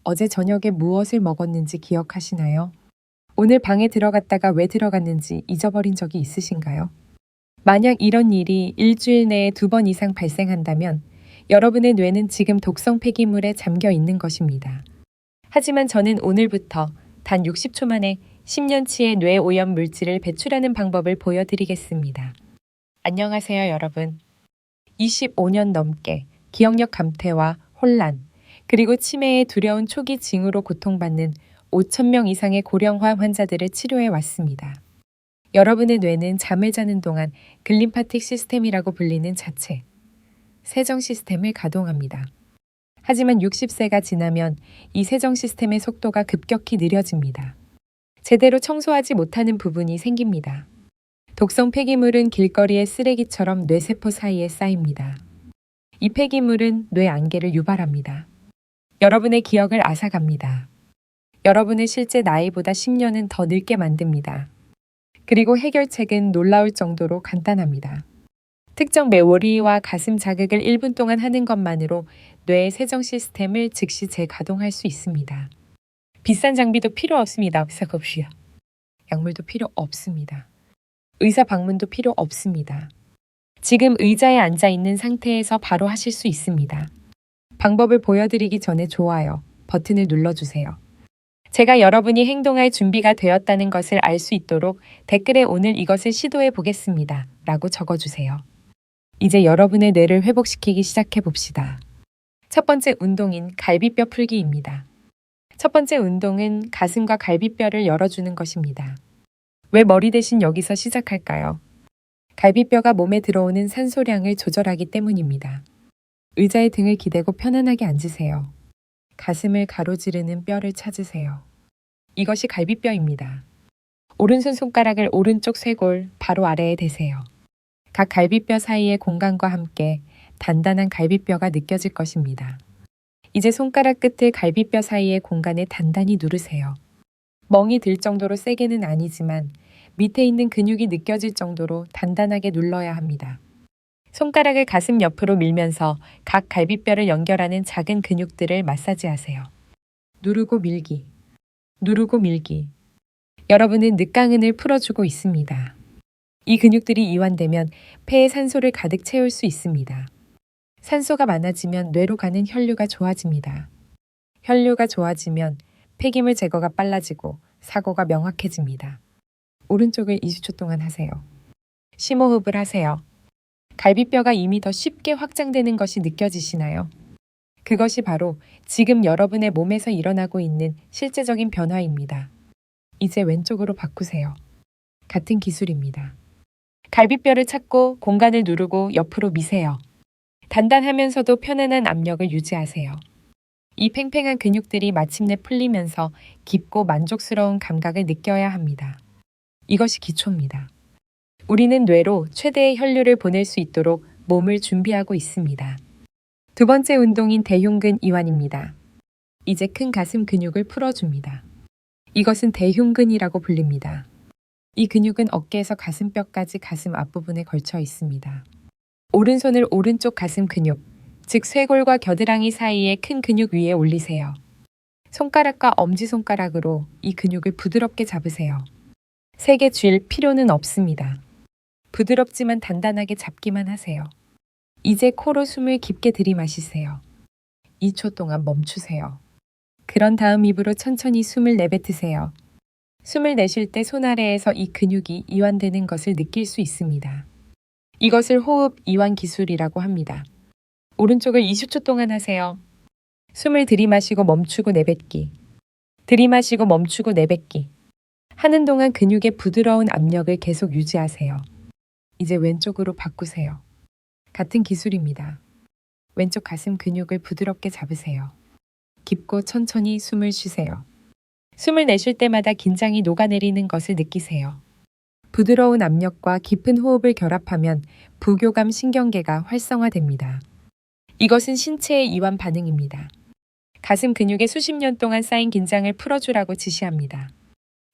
어제 저녁에 무엇을 먹었는지 기억하시나요? 오늘 방에 들어갔다가 왜 들어갔는지 잊어버린 적이 있으신가요? 만약 이런 일이 일주일 내에 2번 이상 발생한다면 여러분의 뇌는 지금 독성 폐기물에 잠겨 있는 것입니다. 하지만 저는 오늘부터 단 60초 만에 10년치의 뇌 오염 물질을 배출하는 방법을 보여드리겠습니다. 안녕하세요, 여러분. 25년 넘게 기억력 감퇴와 혼란, 그리고 치매의 두려운 초기 징후로 고통받는 5,000명 이상의 고령화 환자들을 치료해 왔습니다. 여러분의 뇌는 잠을 자는 동안 글림파틱 시스템이라고 불리는 자체, 세정 시스템을 가동합니다. 하지만 60세가 지나면 이 세정 시스템의 속도가 급격히 느려집니다. 제대로 청소하지 못하는 부분이 생깁니다. 독성 폐기물은 길거리의 쓰레기처럼 뇌세포 사이에 쌓입니다. 이 폐기물은 뇌 안개를 유발합니다. 여러분의 기억을 앗아갑니다. 여러분의 실제 나이보다 10년은 더 늙게 만듭니다. 그리고 해결책은 놀라울 정도로 간단합니다. 특정 메모리와 가슴 자극을 1분 동안 하는 것만으로 뇌의 세정 시스템을 즉시 재가동할 수 있습니다. 비싼 장비도 필요 없습니다. 약물도 필요 없습니다. 의사 방문도 필요 없습니다. 지금 의자에 앉아 있는 상태에서 바로 하실 수 있습니다. 방법을 보여드리기 전에 좋아요 버튼을 눌러주세요. 제가 여러분이 행동할 준비가 되었다는 것을 알 수 있도록 댓글에 오늘 이것을 시도해 보겠습니다 라고 적어주세요. 이제 여러분의 뇌를 회복시키기 시작해 봅시다. 첫 번째 운동인 갈비뼈 풀기입니다. 첫 번째 운동은 가슴과 갈비뼈를 열어주는 것입니다. 왜 머리 대신 여기서 시작할까요? 갈비뼈가 몸에 들어오는 산소량을 조절하기 때문입니다. 의자에 등을 기대고 편안하게 앉으세요. 가슴을 가로지르는 뼈를 찾으세요. 이것이 갈비뼈입니다. 오른손 손가락을 오른쪽 쇄골 바로 아래에 대세요. 각 갈비뼈 사이의 공간과 함께 단단한 갈비뼈가 느껴질 것입니다. 이제 손가락 끝을 갈비뼈 사이의 공간에 단단히 누르세요. 멍이 들 정도로 세게는 아니지만 밑에 있는 근육이 느껴질 정도로 단단하게 눌러야 합니다. 손가락을 가슴 옆으로 밀면서 각 갈비뼈를 연결하는 작은 근육들을 마사지하세요. 누르고 밀기, 누르고 밀기. 여러분은 늑강근을 풀어주고 있습니다. 이 근육들이 이완되면 폐에 산소를 가득 채울 수 있습니다. 산소가 많아지면 뇌로 가는 혈류가 좋아집니다. 혈류가 좋아지면 폐기물 제거가 빨라지고 사고가 명확해집니다. 오른쪽을 20초 동안 하세요. 심호흡을 하세요. 갈비뼈가 이미 더 쉽게 확장되는 것이 느껴지시나요? 그것이 바로 지금 여러분의 몸에서 일어나고 있는 실제적인 변화입니다. 이제 왼쪽으로 바꾸세요. 같은 기술입니다. 갈비뼈를 찾고 공간을 누르고 옆으로 미세요. 단단하면서도 편안한 압력을 유지하세요. 이 팽팽한 근육들이 마침내 풀리면서 깊고 만족스러운 감각을 느껴야 합니다. 이것이 기초입니다. 우리는 뇌로 최대의 혈류를 보낼 수 있도록 몸을 준비하고 있습니다. 두 번째 운동인 대흉근 이완입니다. 이제 큰 가슴 근육을 풀어줍니다. 이것은 대흉근이라고 불립니다. 이 근육은 어깨에서 가슴뼈까지 가슴 앞부분에 걸쳐 있습니다. 오른손을 오른쪽 가슴 근육, 즉 쇄골과 겨드랑이 사이의 큰 근육 위에 올리세요. 손가락과 엄지손가락으로 이 근육을 부드럽게 잡으세요. 세게 쥘 필요는 없습니다. 부드럽지만 단단하게 잡기만 하세요. 이제 코로 숨을 깊게 들이마시세요. 2초 동안 멈추세요. 그런 다음 입으로 천천히 숨을 내뱉으세요. 숨을 내쉴 때 손 아래에서 이 근육이 이완되는 것을 느낄 수 있습니다. 이것을 호흡 이완 기술이라고 합니다. 오른쪽을 20초 동안 하세요. 숨을 들이마시고 멈추고 내뱉기. 들이마시고 멈추고 내뱉기. 하는 동안 근육의 부드러운 압력을 계속 유지하세요. 이제 왼쪽으로 바꾸세요. 같은 기술입니다. 왼쪽 가슴 근육을 부드럽게 잡으세요. 깊고 천천히 숨을 쉬세요. 숨을 내쉴 때마다 긴장이 녹아내리는 것을 느끼세요. 부드러운 압력과 깊은 호흡을 결합하면 부교감 신경계가 활성화됩니다. 이것은 신체의 이완 반응입니다. 가슴 근육에 수십 년 동안 쌓인 긴장을 풀어주라고 지시합니다.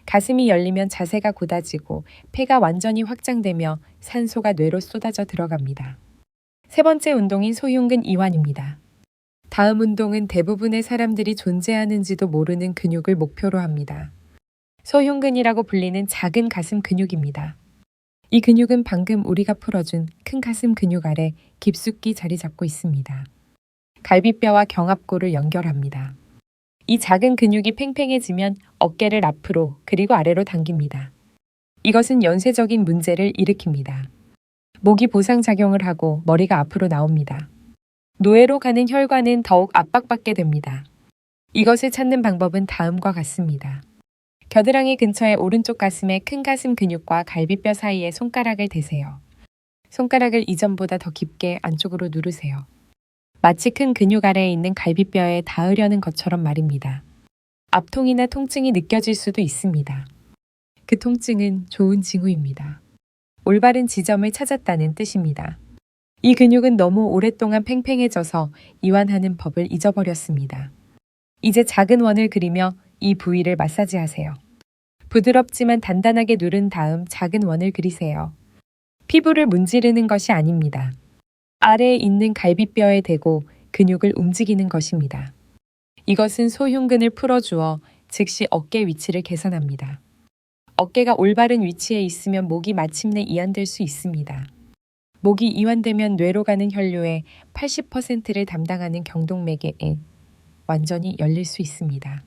가슴이 열리면 자세가 곧아지고 폐가 완전히 확장되며 산소가 뇌로 쏟아져 들어갑니다. 세 번째 운동인 소흉근 이완입니다. 다음 운동은 대부분의 사람들이 존재하는지도 모르는 근육을 목표로 합니다. 소흉근이라고 불리는 작은 가슴 근육입니다. 이 근육은 방금 우리가 풀어준 큰 가슴 근육 아래 깊숙이 자리 잡고 있습니다. 갈비뼈와 경합골을 연결합니다. 이 작은 근육이 팽팽해지면 어깨를 앞으로 그리고 아래로 당깁니다. 이것은 연쇄적인 문제를 일으킵니다. 목이 보상작용을 하고 머리가 앞으로 나옵니다. 뇌로 가는 혈관은 더욱 압박받게 됩니다. 이것을 찾는 방법은 다음과 같습니다. 겨드랑이 근처의 오른쪽 가슴에 큰 가슴 근육과 갈비뼈 사이에 손가락을 대세요. 손가락을 이전보다 더 깊게 안쪽으로 누르세요. 마치 큰 근육 아래에 있는 갈비뼈에 닿으려는 것처럼 말입니다. 압통이나 통증이 느껴질 수도 있습니다. 그 통증은 좋은 징후입니다. 올바른 지점을 찾았다는 뜻입니다. 이 근육은 너무 오랫동안 팽팽해져서 이완하는 법을 잊어버렸습니다. 이제 작은 원을 그리며 이 부위를 마사지하세요. 부드럽지만 단단하게 누른 다음 작은 원을 그리세요. 피부를 문지르는 것이 아닙니다. 아래에 있는 갈비뼈에 대고 근육을 움직이는 것입니다. 이것은 소흉근을 풀어주어 즉시 어깨 위치를 개선합니다. 어깨가 올바른 위치에 있으면 목이 마침내 이완될 수 있습니다. 목이 이완되면 뇌로 가는 혈류의 80%를 담당하는 경동맥에 완전히 열릴 수 있습니다.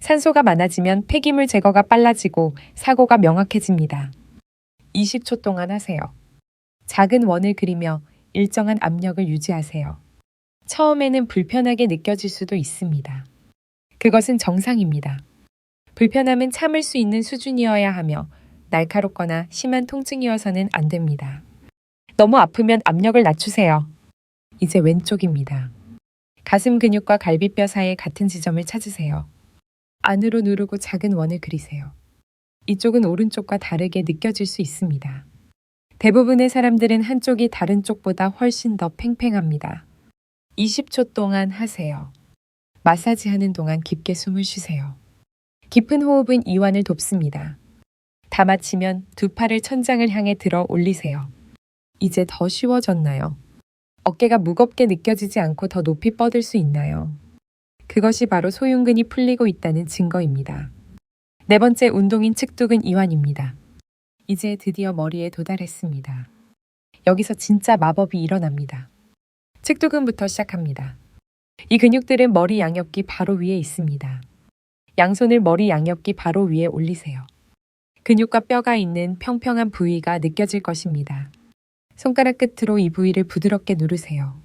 산소가 많아지면 폐기물 제거가 빨라지고 사고가 명확해집니다. 20초 동안 하세요. 작은 원을 그리며 일정한 압력을 유지하세요. 처음에는 불편하게 느껴질 수도 있습니다. 그것은 정상입니다. 불편함은 참을 수 있는 수준이어야 하며 날카롭거나 심한 통증이어서는 안 됩니다. 너무 아프면 압력을 낮추세요. 이제 왼쪽입니다. 가슴 근육과 갈비뼈 사이의 같은 지점을 찾으세요. 안으로 누르고 작은 원을 그리세요. 이쪽은 오른쪽과 다르게 느껴질 수 있습니다. 대부분의 사람들은 한쪽이 다른 쪽보다 훨씬 더 팽팽합니다. 20초 동안 하세요. 마사지하는 동안 깊게 숨을 쉬세요. 깊은 호흡은 이완을 돕습니다. 다 마치면 두 팔을 천장을 향해 들어 올리세요. 이제 더 쉬워졌나요? 어깨가 무겁게 느껴지지 않고 더 높이 뻗을 수 있나요? 그것이 바로 소흉근이 풀리고 있다는 증거입니다. 네 번째 운동인 측두근 이완입니다. 이제 드디어 머리에 도달했습니다. 여기서 진짜 마법이 일어납니다. 측두근부터 시작합니다. 이 근육들은 머리 양옆귀 바로 위에 있습니다. 양손을 머리 양옆귀 바로 위에 올리세요. 근육과 뼈가 있는 평평한 부위가 느껴질 것입니다. 손가락 끝으로 이 부위를 부드럽게 누르세요.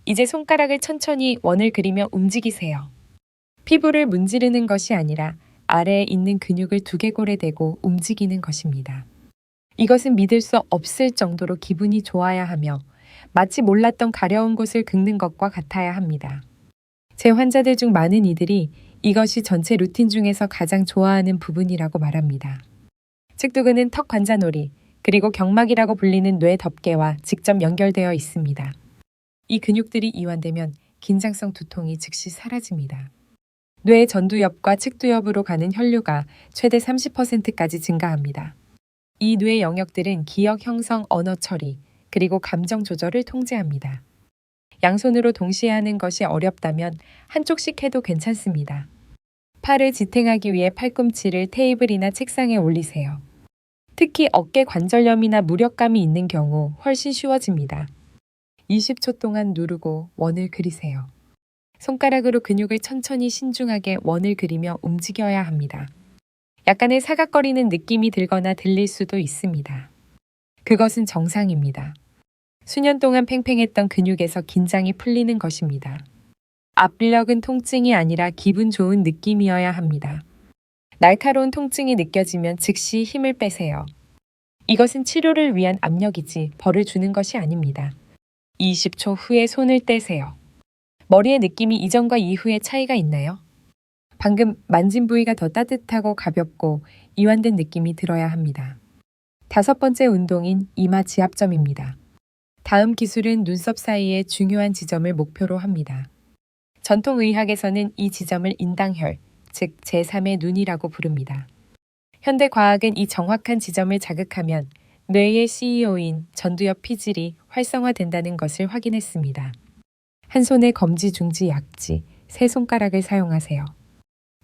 이제 손가락을 천천히 원을 그리며 움직이세요. 피부를 문지르는 것이 아니라 아래에 있는 근육을 두개골에 대고 움직이는 것입니다. 이것은 믿을 수 없을 정도로 기분이 좋아야 하며 마치 몰랐던 가려운 곳을 긁는 것과 같아야 합니다. 제 환자들 중 많은 이들이 이것이 전체 루틴 중에서 가장 좋아하는 부분이라고 말합니다. 측두근은 턱 관자놀이 그리고 경막이라고 불리는 뇌 덮개와 직접 연결되어 있습니다. 이 근육들이 이완되면 긴장성 두통이 즉시 사라집니다. 뇌 전두엽과 측두엽으로 가는 혈류가 최대 30%까지 증가합니다. 이 뇌 영역들은 기억 형성, 언어 처리, 그리고 감정 조절을 통제합니다. 양손으로 동시에 하는 것이 어렵다면 한쪽씩 해도 괜찮습니다. 팔을 지탱하기 위해 팔꿈치를 테이블이나 책상에 올리세요. 특히 어깨 관절염이나 무력감이 있는 경우 훨씬 쉬워집니다. 20초 동안 누르고 원을 그리세요. 손가락으로 근육을 천천히 신중하게 원을 그리며 움직여야 합니다. 약간의 사각거리는 느낌이 들거나 들릴 수도 있습니다. 그것은 정상입니다. 수년 동안 팽팽했던 근육에서 긴장이 풀리는 것입니다. 압력은 통증이 아니라 기분 좋은 느낌이어야 합니다. 날카로운 통증이 느껴지면 즉시 힘을 빼세요. 이것은 치료를 위한 압력이지 벌을 주는 것이 아닙니다. 20초 후에 손을 떼세요. 머리의 느낌이 이전과 이후의 차이가 있나요? 방금 만진 부위가 더 따뜻하고 가볍고 이완된 느낌이 들어야 합니다. 다섯 번째 운동인 이마 지압점입니다. 다음 기술은 눈썹 사이의 중요한 지점을 목표로 합니다. 전통의학에서는 이 지점을 인당혈, 즉 제3의 눈이라고 부릅니다. 현대 과학은 이 정확한 지점을 자극하면 뇌의 CEO인 전두엽 피질이 활성화된다는 것을 확인했습니다. 한 손에 검지, 중지, 약지, 세 손가락을 사용하세요.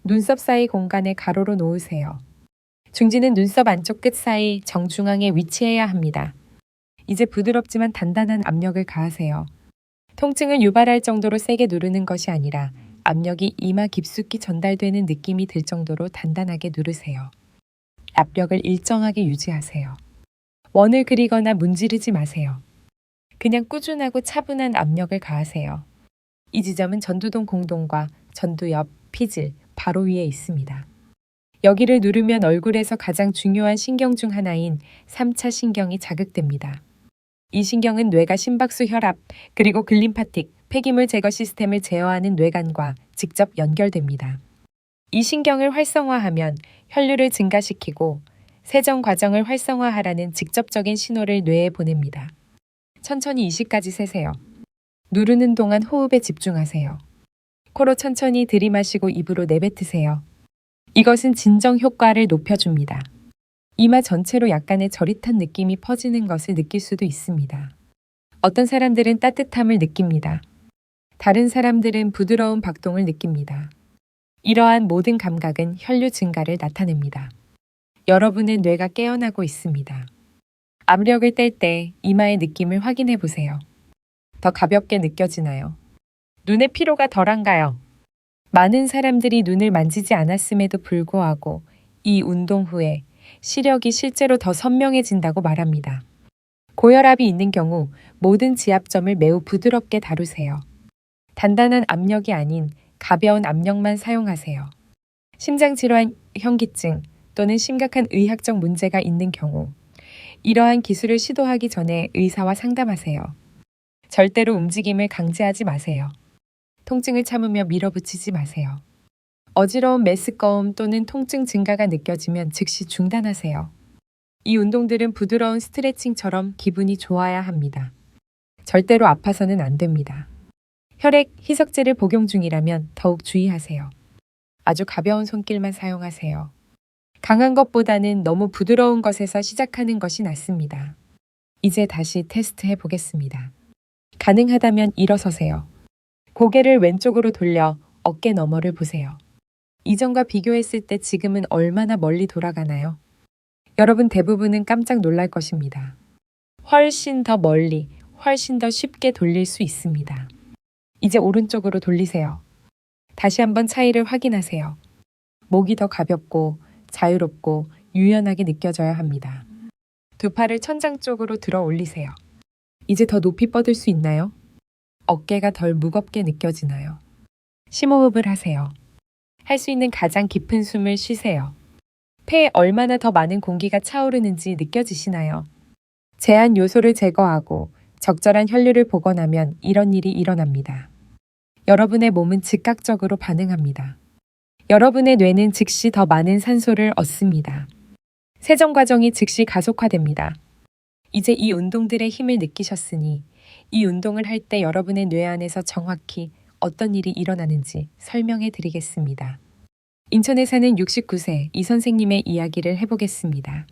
눈썹 사이 공간에 가로로 놓으세요. 중지는 눈썹 안쪽 끝 사이 정중앙에 위치해야 합니다. 이제 부드럽지만 단단한 압력을 가하세요. 통증을 유발할 정도로 세게 누르는 것이 아니라 압력이 이마 깊숙이 전달되는 느낌이 들 정도로 단단하게 누르세요. 압력을 일정하게 유지하세요. 원을 그리거나 문지르지 마세요. 그냥 꾸준하고 차분한 압력을 가하세요. 이 지점은 전두동 공동과 전두엽, 피질, 바로 위에 있습니다. 여기를 누르면 얼굴에서 가장 중요한 신경 중 하나인 3차 신경이 자극됩니다. 이 신경은 뇌가 심박수 혈압, 그리고 글림파틱, 폐기물 제거 시스템을 제어하는 뇌관과 직접 연결됩니다. 이 신경을 활성화하면 혈류를 증가시키고 세정 과정을 활성화하라는 직접적인 신호를 뇌에 보냅니다. 천천히 20까지 세세요. 누르는 동안 호흡에 집중하세요. 코로 천천히 들이마시고 입으로 내뱉으세요. 이것은 진정 효과를 높여줍니다. 이마 전체로 약간의 저릿한 느낌이 퍼지는 것을 느낄 수도 있습니다. 어떤 사람들은 따뜻함을 느낍니다. 다른 사람들은 부드러운 박동을 느낍니다. 이러한 모든 감각은 혈류 증가를 나타냅니다. 여러분의 뇌가 깨어나고 있습니다. 압력을 뗄 때 이마의 느낌을 확인해 보세요. 더 가볍게 느껴지나요? 눈의 피로가 덜한가요? 많은 사람들이 눈을 만지지 않았음에도 불구하고 이 운동 후에 시력이 실제로 더 선명해진다고 말합니다. 고혈압이 있는 경우 모든 지압점을 매우 부드럽게 다루세요. 단단한 압력이 아닌 가벼운 압력만 사용하세요. 심장질환, 현기증 또는 심각한 의학적 문제가 있는 경우 이러한 기술을 시도하기 전에 의사와 상담하세요. 절대로 움직임을 강제하지 마세요. 통증을 참으며 밀어붙이지 마세요. 어지러움, 메스꺼움 또는 통증 증가가 느껴지면 즉시 중단하세요. 이 운동들은 부드러운 스트레칭처럼 기분이 좋아야 합니다. 절대로 아파서는 안 됩니다. 혈액, 희석제를 복용 중이라면 더욱 주의하세요. 아주 가벼운 손길만 사용하세요. 강한 것보다는 너무 부드러운 것에서 시작하는 것이 낫습니다. 이제 다시 테스트해 보겠습니다. 가능하다면 일어서세요. 고개를 왼쪽으로 돌려 어깨 너머를 보세요. 이전과 비교했을 때 지금은 얼마나 멀리 돌아가나요? 여러분 대부분은 깜짝 놀랄 것입니다. 훨씬 더 멀리, 훨씬 더 쉽게 돌릴 수 있습니다. 이제 오른쪽으로 돌리세요. 다시 한번 차이를 확인하세요. 목이 더 가볍고 자유롭고 유연하게 느껴져야 합니다. 두 팔을 천장 쪽으로 들어 올리세요. 이제 더 높이 뻗을 수 있나요? 어깨가 덜 무겁게 느껴지나요? 심호흡을 하세요. 할 수 있는 가장 깊은 숨을 쉬세요. 폐에 얼마나 더 많은 공기가 차오르는지 느껴지시나요? 제한 요소를 제거하고 적절한 혈류를 복원하면 이런 일이 일어납니다. 여러분의 몸은 즉각적으로 반응합니다. 여러분의 뇌는 즉시 더 많은 산소를 얻습니다. 세정 과정이 즉시 가속화됩니다. 이제 이 운동들의 힘을 느끼셨으니 이 운동을 할 때 여러분의 뇌 안에서 정확히 어떤 일이 일어나는지 설명해 드리겠습니다. 인천에 사는 69세 이 선생님의 이야기를 해보겠습니다.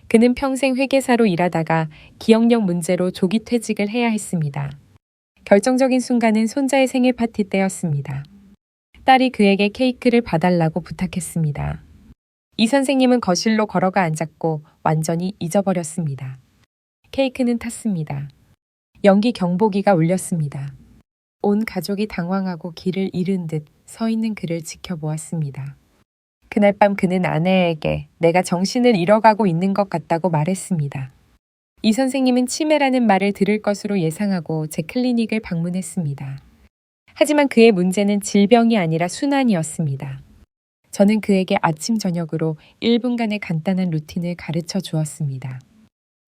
그는 평생 회계사로 일하다가 기억력 문제로 조기 퇴직을 해야 했습니다. 결정적인 순간은 손자의 생일 파티 때였습니다. 딸이 그에게 케이크를 봐달라고 부탁했습니다. 이 선생님은 거실로 걸어가 앉았고 완전히 잊어버렸습니다. 케이크는 탔습니다. 연기 경보기가 울렸습니다. 온 가족이 당황하고 길을 잃은 듯 서 있는 그를 지켜보았습니다. 그날 밤 그는 아내에게 내가 정신을 잃어가고 있는 것 같다고 말했습니다. 이 선생님은 치매라는 말을 들을 것으로 예상하고 제 클리닉을 방문했습니다. 하지만 그의 문제는 질병이 아니라 순환이었습니다. 저는 그에게 아침 저녁으로 1분간의 간단한 루틴을 가르쳐 주었습니다.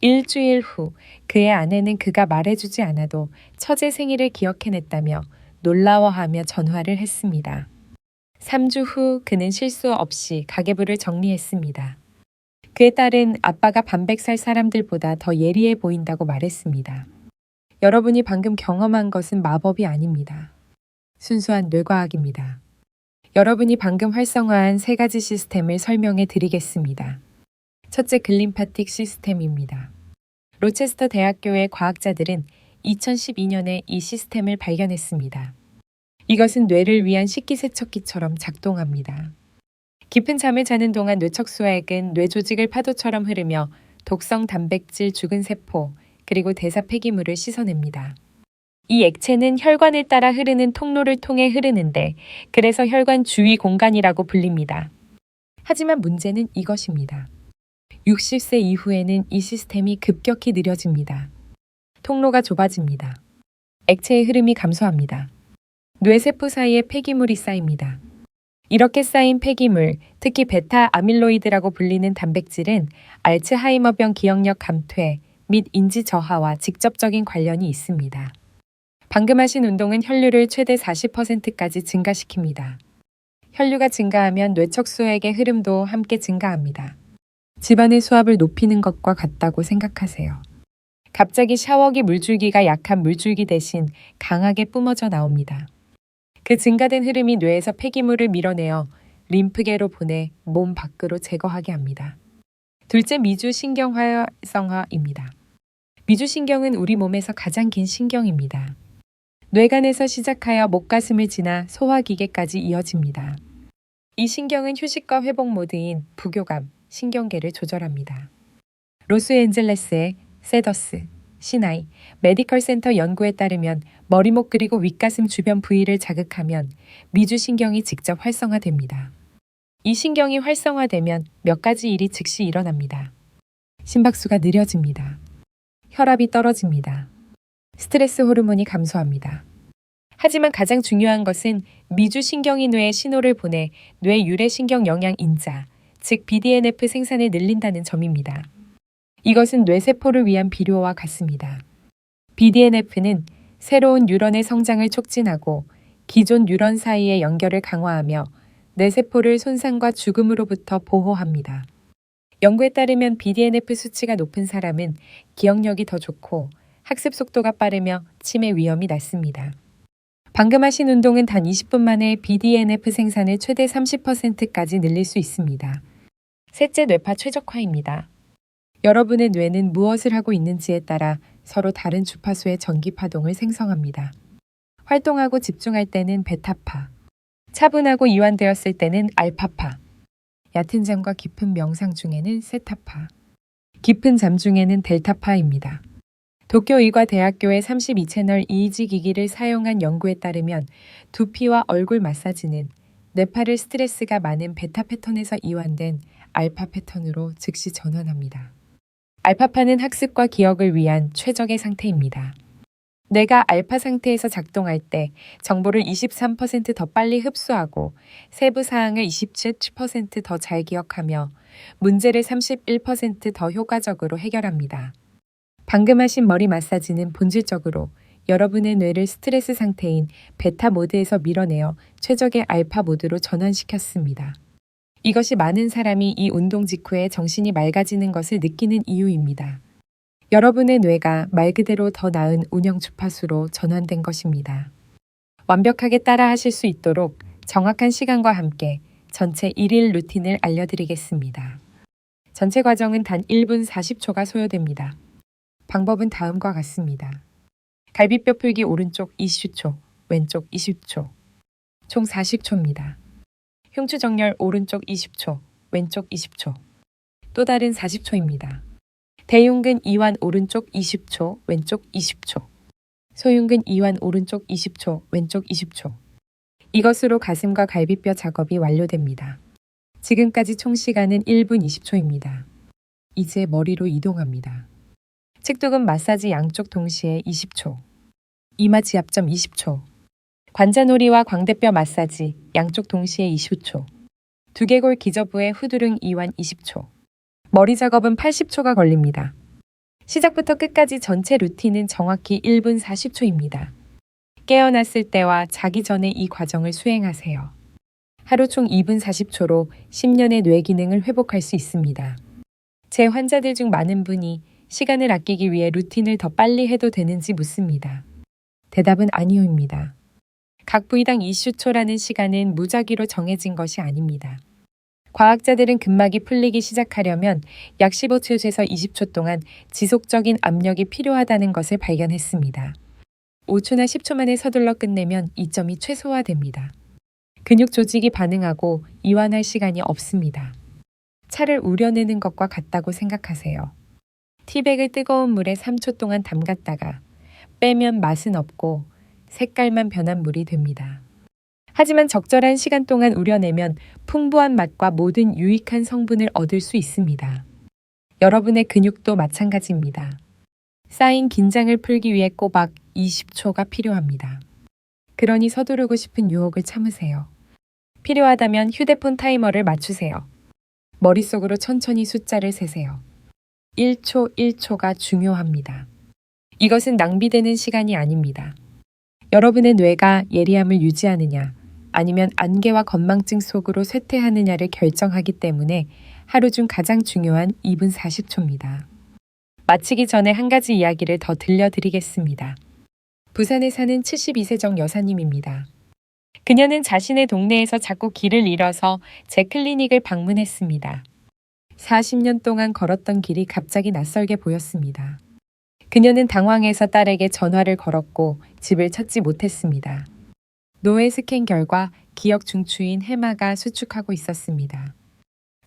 일주일 후 그의 아내는 그가 말해주지 않아도 처제 생일을 기억해냈다며 놀라워하며 전화를 했습니다. 3주 후 그는 실수 없이 가계부를 정리했습니다. 그의 딸은 아빠가 반백살 사람들보다 더 예리해 보인다고 말했습니다. 여러분이 방금 경험한 것은 마법이 아닙니다. 순수한 뇌과학입니다. 여러분이 방금 활성화한 3가지 시스템을 설명해 드리겠습니다. 첫째, 글림파틱 시스템입니다. 로체스터 대학교의 과학자들은 2012년에 이 시스템을 발견했습니다. 이것은 뇌를 위한 식기세척기처럼 작동합니다. 깊은 잠을 자는 동안 뇌척수액은 뇌 조직을 파도처럼 흐르며 독성 단백질 죽은 세포, 그리고 대사 폐기물을 씻어냅니다. 이 액체는 혈관을 따라 흐르는 통로를 통해 흐르는데 그래서 혈관 주위 공간이라고 불립니다. 하지만 문제는 이것입니다. 60세 이후에는 이 시스템이 급격히 느려집니다. 통로가 좁아집니다. 액체의 흐름이 감소합니다. 뇌세포 사이에 폐기물이 쌓입니다. 이렇게 쌓인 폐기물, 특히 베타 아밀로이드라고 불리는 단백질은 알츠하이머병 기억력 감퇴 및 인지 저하와 직접적인 관련이 있습니다. 방금 하신 운동은 혈류를 최대 40%까지 증가시킵니다. 혈류가 증가하면 뇌척수액의 흐름도 함께 증가합니다. 집안의 수압을 높이는 것과 같다고 생각하세요. 갑자기 샤워기 물줄기가 약한 물줄기 대신 강하게 뿜어져 나옵니다. 그 증가된 흐름이 뇌에서 폐기물을 밀어내어 림프계로 보내 몸 밖으로 제거하게 합니다. 둘째, 미주신경 활성화입니다. 미주신경은 우리 몸에서 가장 긴 신경입니다. 뇌간에서 시작하여 목가슴을 지나 소화기계까지 이어집니다. 이 신경은 휴식과 회복 모드인 부교감, 신경계를 조절합니다. 로스앤젤레스의 세더스, 시나이, 메디컬 센터 연구에 따르면 머리목 그리고 윗가슴 주변 부위를 자극하면 미주신경이 직접 활성화됩니다. 이 신경이 활성화되면 몇 가지 일이 즉시 일어납니다. 심박수가 느려집니다. 혈압이 떨어집니다. 스트레스 호르몬이 감소합니다. 하지만 가장 중요한 것은 미주신경이 뇌에 신호를 보내 뇌 유래신경 영양 인자, 즉 BDNF 생산을 늘린다는 점입니다. 이것은 뇌세포를 위한 비료와 같습니다. BDNF는 새로운 뉴런의 성장을 촉진하고 기존 뉴런 사이의 연결을 강화하며 뇌세포를 손상과 죽음으로부터 보호합니다. 연구에 따르면 BDNF 수치가 높은 사람은 기억력이 더 좋고 학습 속도가 빠르며 치매 위험이 낮습니다. 방금 하신 운동은 단 20분 만에 BDNF 생산을 최대 30%까지 늘릴 수 있습니다. 셋째, 뇌파 최적화입니다. 여러분의 뇌는 무엇을 하고 있는지에 따라 서로 다른 주파수의 전기 파동을 생성합니다. 활동하고 집중할 때는 베타파, 차분하고 이완되었을 때는 알파파, 얕은 잠과 깊은 명상 중에는 세타파, 깊은 잠 중에는 델타파입니다. 도쿄의과대학교의 32채널 EEG 기기를 사용한 연구에 따르면 두피와 얼굴 마사지는 뇌파를 스트레스가 많은 베타 패턴에서 이완된 알파 패턴으로 즉시 전환합니다. 알파파는 학습과 기억을 위한 최적의 상태입니다. 뇌가 알파 상태에서 작동할 때 정보를 23%더 빨리 흡수하고 세부 사항을 27% 더 잘 기억하며 문제를 31% 더 효과적으로 해결합니다. 방금 하신 머리 마사지는 본질적으로 여러분의 뇌를 스트레스 상태인 베타 모드에서 밀어내어 최적의 알파 모드로 전환시켰습니다. 이것이 많은 사람이 이 운동 직후에 정신이 맑아지는 것을 느끼는 이유입니다. 여러분의 뇌가 말 그대로 더 나은 운영 주파수로 전환된 것입니다. 완벽하게 따라 하실 수 있도록 정확한 시간과 함께 전체 1일 루틴을 알려드리겠습니다. 전체 과정은 단 1분 40초가 소요됩니다. 방법은 다음과 같습니다. 갈비뼈 풀기 오른쪽 20초, 왼쪽 20초, 총 40초입니다. 흉추 정렬 오른쪽 20초, 왼쪽 20초, 또 다른 40초입니다. 대흉근 이완 오른쪽 20초, 왼쪽 20초, 소흉근 이완 오른쪽 20초, 왼쪽 20초. 이것으로 가슴과 갈비뼈 작업이 완료됩니다. 지금까지 총 시간은 1분 20초입니다. 이제 머리로 이동합니다. 측두근 마사지 양쪽 동시에 20초, 이마 지압점 20초, 관자놀이와 광대뼈 마사지 양쪽 동시에 20초, 두개골 기저부의 후두릉 이완 20초, 머리 작업은 80초가 걸립니다. 시작부터 끝까지 전체 루틴은 정확히 1분 40초입니다. 깨어났을 때와 자기 전에 이 과정을 수행하세요. 하루 총 2분 40초로 10년의 뇌 기능을 회복할 수 있습니다. 제 환자들 중 많은 분이 시간을 아끼기 위해 루틴을 더 빨리 해도 되는지 묻습니다. 대답은 아니오입니다. 각 부위당 20초라는 시간은 무작위로 정해진 것이 아닙니다. 과학자들은 근막이 풀리기 시작하려면 약 15초에서 20초 동안 지속적인 압력이 필요하다는 것을 발견했습니다. 5초나 10초 만에 서둘러 끝내면 이점이 최소화됩니다. 근육 조직이 반응하고 이완할 시간이 없습니다. 차를 우려내는 것과 같다고 생각하세요. 티백을 뜨거운 물에 3초 동안 담갔다가 빼면 맛은 없고 색깔만 변한 물이 됩니다. 하지만 적절한 시간 동안 우려내면 풍부한 맛과 모든 유익한 성분을 얻을 수 있습니다. 여러분의 근육도 마찬가지입니다. 쌓인 긴장을 풀기 위해 꼬박 20초가 필요합니다. 그러니 서두르고 싶은 유혹을 참으세요. 필요하다면 휴대폰 타이머를 맞추세요. 머릿속으로 천천히 숫자를 세세요. 1초 1초가 중요합니다. 이것은 낭비되는 시간이 아닙니다. 여러분의 뇌가 예리함을 유지하느냐 아니면 안개와 건망증 속으로 쇠퇴하느냐를 결정하기 때문에 하루 중 가장 중요한 2분 40초입니다. 마치기 전에 한 가지 이야기를 더 들려드리겠습니다. 부산에 사는 72세정 여사님입니다. 그녀는 자신의 동네에서 자꾸 길을 잃어서 제 클리닉을 방문했습니다. 40년 동안 걸었던 길이 갑자기 낯설게 보였습니다. 그녀는 당황해서 딸에게 전화를 걸었고 집을 찾지 못했습니다. 노회 스캔 결과 기억 중추인 해마가 수축하고 있었습니다.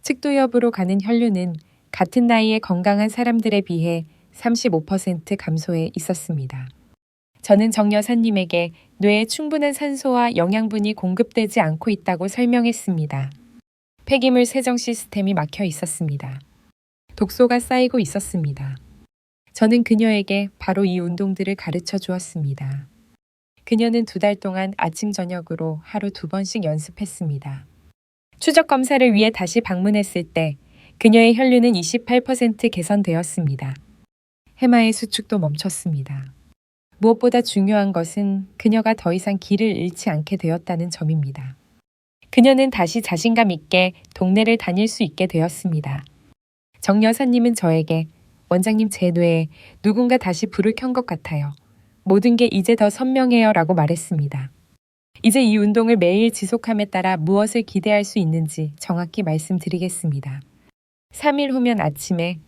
측도엽으로 가는 혈류는 같은 나이의 건강한 사람들에 비해 35% 감소해 있었습니다. 저는 정 여사님에게 뇌에 충분한 산소와 영양분이 공급되지 않고 있다고 설명했습니다. 폐기물 세정 시스템이 막혀 있었습니다. 독소가 쌓이고 있었습니다. 저는 그녀에게 바로 이 운동들을 가르쳐 주었습니다. 그녀는 2달 동안 아침 저녁으로 하루 2번씩 연습했습니다. 추적 검사를 위해 다시 방문했을 때 그녀의 혈류는 28% 개선되었습니다. 해마의 수축도 멈췄습니다. 무엇보다 중요한 것은 그녀가 더 이상 길을 잃지 않게 되었다는 점입니다. 그녀는 다시 자신감 있게 동네를 다닐 수 있게 되었습니다. 정 여사님은 저에게 원장님 제 뇌에 누군가 다시 불을 켠 것 같아요. 모든 게 이제 더 선명해요 라고 말했습니다. 이제 이 운동을 매일 지속함에 따라 무엇을 기대할 수 있는지 정확히 말씀드리겠습니다. 3일 후면 아침에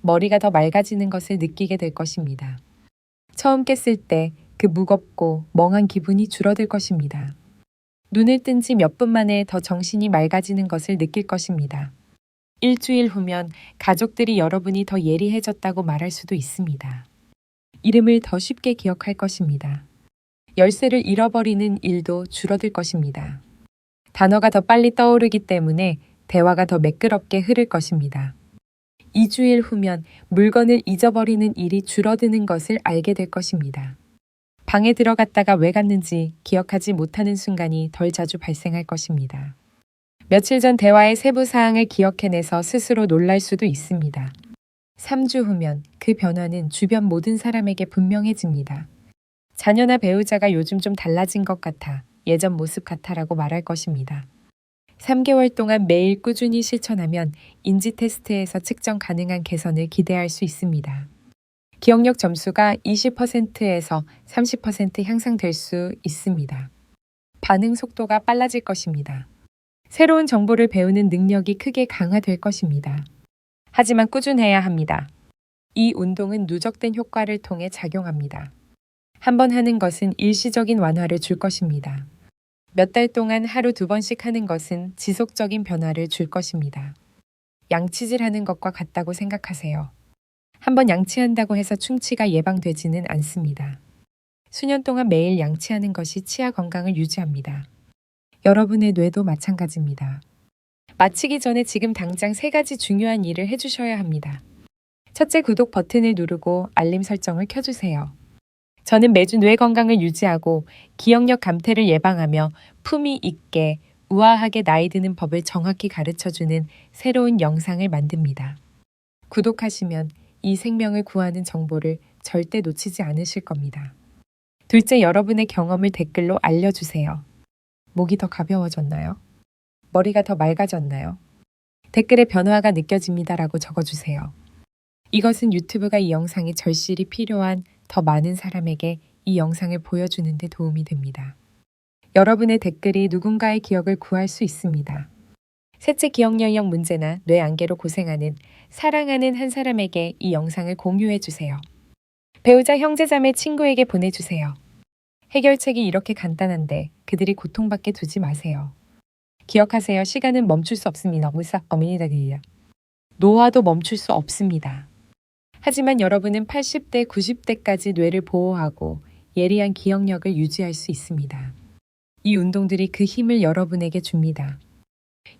머리가 더 맑아지는 것을 느끼게 될 것입니다. 처음 깼을 때 그 무겁고 멍한 기분이 줄어들 것입니다. 눈을 뜬 지 몇 분 만에 더 정신이 맑아지는 것을 느낄 것입니다. 일주일 후면 가족들이 여러분이 더 예리해졌다고 말할 수도 있습니다. 이름을 더 쉽게 기억할 것입니다. 열쇠를 잃어버리는 일도 줄어들 것입니다. 단어가 더 빨리 떠오르기 때문에 대화가 더 매끄럽게 흐를 것입니다. 2주일 후면 물건을 잊어버리는 일이 줄어드는 것을 알게 될 것입니다. 방에 들어갔다가 왜 갔는지 기억하지 못하는 순간이 덜 자주 발생할 것입니다. 며칠 전 대화의 세부 사항을 기억해내서 스스로 놀랄 수도 있습니다. 3주 후면 그 변화는 주변 모든 사람에게 분명해집니다. 자녀나 배우자가 요즘 좀 달라진 것 같아, 예전 모습 같아라고 말할 것입니다. 3개월 동안 매일 꾸준히 실천하면 인지 테스트에서 측정 가능한 개선을 기대할 수 있습니다. 기억력 점수가 20%에서 30% 향상될 수 있습니다. 반응 속도가 빨라질 것입니다. 새로운 정보를 배우는 능력이 크게 강화될 것입니다. 하지만 꾸준해야 합니다. 이 운동은 누적된 효과를 통해 작용합니다. 한번 하는 것은 일시적인 완화를 줄 것입니다. 몇 달 동안 하루 2번씩 하는 것은 지속적인 변화를 줄 것입니다. 양치질하는 것과 같다고 생각하세요. 한번 양치한다고 해서 충치가 예방되지는 않습니다. 수년 동안 매일 양치하는 것이 치아 건강을 유지합니다. 여러분의 뇌도 마찬가지입니다. 마치기 전에 지금 당장 3가지 중요한 일을 해주셔야 합니다. 첫째, 구독 버튼을 누르고 알림 설정을 켜주세요. 저는 매주 뇌 건강을 유지하고 기억력 감퇴를 예방하며 품위 있게 우아하게 나이 드는 법을 정확히 가르쳐주는 새로운 영상을 만듭니다. 구독하시면 이 생명을 구하는 정보를 절대 놓치지 않으실 겁니다. 둘째, 여러분의 경험을 댓글로 알려주세요. 목이 더 가벼워졌나요? 머리가 더 맑아졌나요? 댓글에 변화가 느껴집니다라고 적어주세요. 이것은 유튜브가 이 영상이 절실히 필요한 더 많은 사람에게 이 영상을 보여주는 데 도움이 됩니다. 여러분의 댓글이 누군가의 기억을 구할 수 있습니다. 셋째, 기억력형 문제나 뇌안개로 고생하는 사랑하는 한 사람에게 이 영상을 공유해 주세요. 배우자, 형제자매, 친구에게 보내주세요. 해결책이 이렇게 간단한데 그들이 고통받게 두지 마세요. 기억하세요. 시간은 멈출 수 없습니다. 노화도 멈출 수 없습니다. 하지만 여러분은 80대, 90대까지 뇌를 보호하고 예리한 기억력을 유지할 수 있습니다. 이 운동들이 그 힘을 여러분에게 줍니다.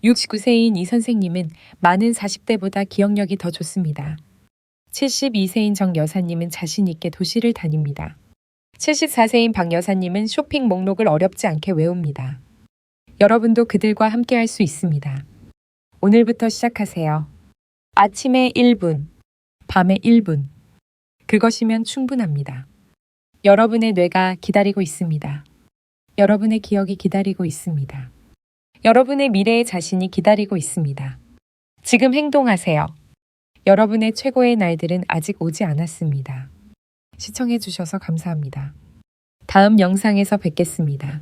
69세인 이 선생님은 많은 40대보다 기억력이 더 좋습니다. 72세인 정 여사님은 자신 있게 도시를 다닙니다. 74세인 박 여사님은 쇼핑 목록을 어렵지 않게 외웁니다. 여러분도 그들과 함께 할 수 있습니다. 오늘부터 시작하세요. 아침에 1분, 밤에 1분. 그것이면 충분합니다. 여러분의 뇌가 기다리고 있습니다. 여러분의 기억이 기다리고 있습니다. 여러분의 미래의 자신이 기다리고 있습니다. 지금 행동하세요. 여러분의 최고의 날들은 아직 오지 않았습니다. 시청해 주셔서 감사합니다. 다음 영상에서 뵙겠습니다.